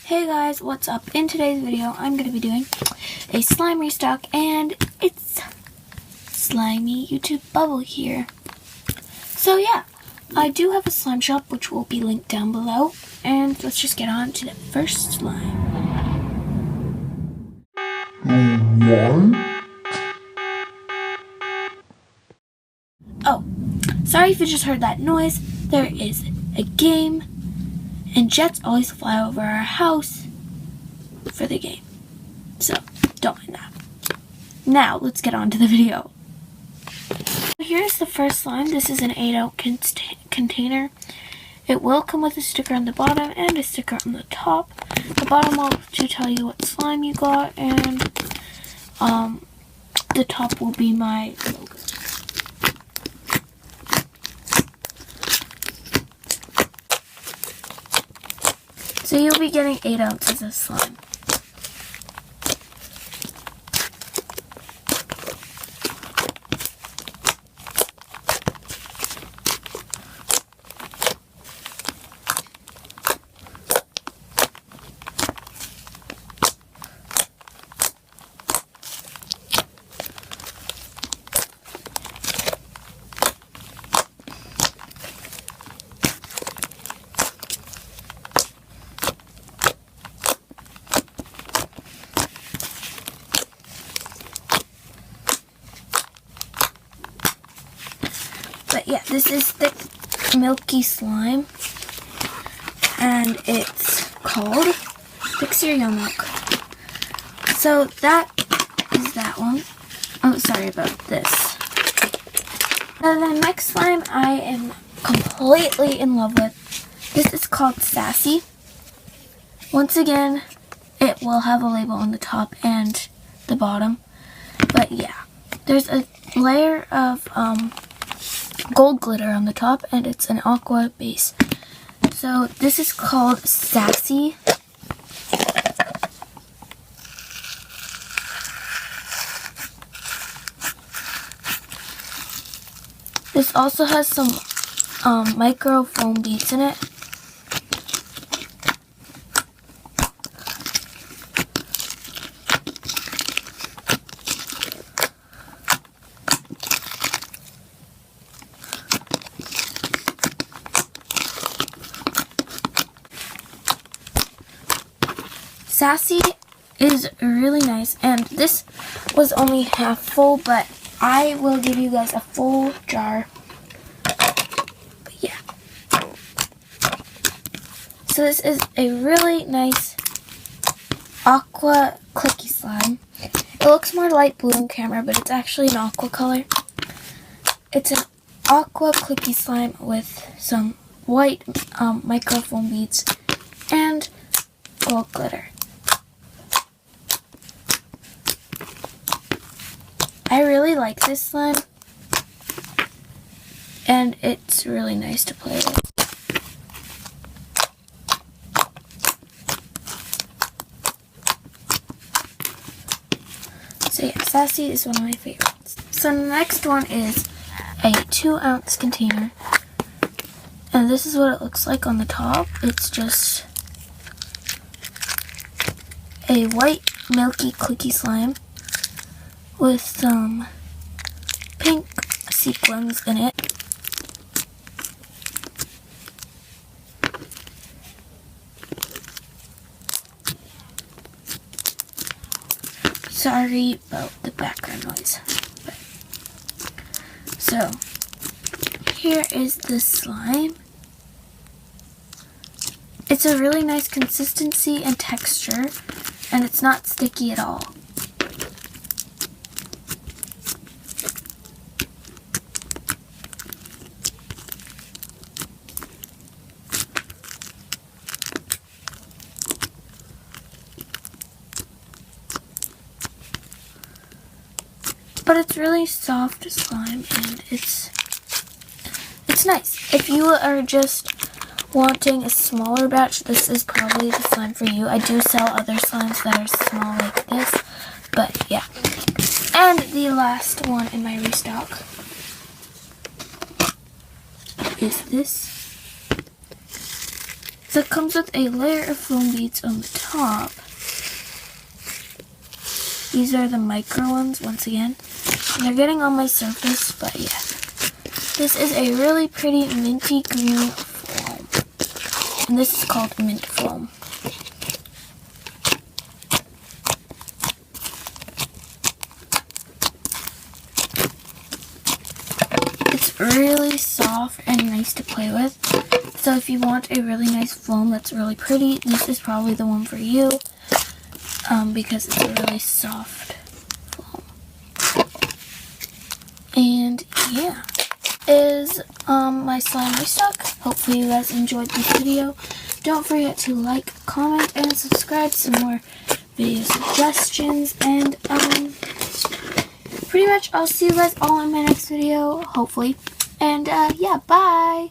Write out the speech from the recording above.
Hey guys, what's up? In today's video, I'm going to be doing a slime restock, and it's Slimey YouTube Bubble here. So yeah, I do have a slime shop, which will be linked down below, and let's just get on to the first slime. Oh, sorry if you just heard that noise. There is a game, and jets always fly over our house for the game. So, don't mind that. Now, let's get on to the video. Here's the first slime. This is an 8-ounce container. It will come with a sticker on the bottom and a sticker on the top. The bottom will tell you what slime you got, and the top will be my logo. So you'll be getting 8 ounces of slime. But yeah, this is thick, milky slime, and it's called Thick Cereal Milk. So that is that one. Oh, sorry about this. And the next slime I am completely in love with. This is called Sassy. Once again, it will have a label on the top and the bottom. But yeah, there's a layer of gold glitter on the top, and it's an aqua base. So this is called Sassy. This also has some micro foam beads in it. Sassy is really nice, and this was only half full, but I will give you guys a full jar. But yeah. So this is a really nice aqua clicky slime. It looks more light blue on camera, but it's actually an aqua color. It's an aqua clicky slime with some white micro foam beads and gold glitter. I really like this slime, and it's really nice to play with. So yeah, Sassy is one of my favorites. So the next one is a 2-ounce container, and this is what it looks like on the top. It's just a white milky clicky slime with some pink sequins in it. Sorry about the background noise. So, here is the slime. It's a really nice consistency and texture, and it's not sticky at all. But it's really soft slime, and it's nice. If you are just wanting a smaller batch, this is probably the slime for you. I do sell other slimes that are small like this, but yeah. And the last one in my restock is this So it comes with a layer of foam beads on the top. These are the micro ones, once again. And they're getting on my surface, but yeah. This is a really pretty minty green foam. And this is called mint foam. It's really soft and nice to play with. So if you want a really nice foam that's really pretty, this is probably the one for you. Because it's a really soft foam. And yeah, is my slime restock. Hopefully you guys enjoyed this video. Don't forget to like, comment, and subscribe for some more video suggestions. And pretty much I'll see you guys all in my next video, hopefully. And yeah, bye!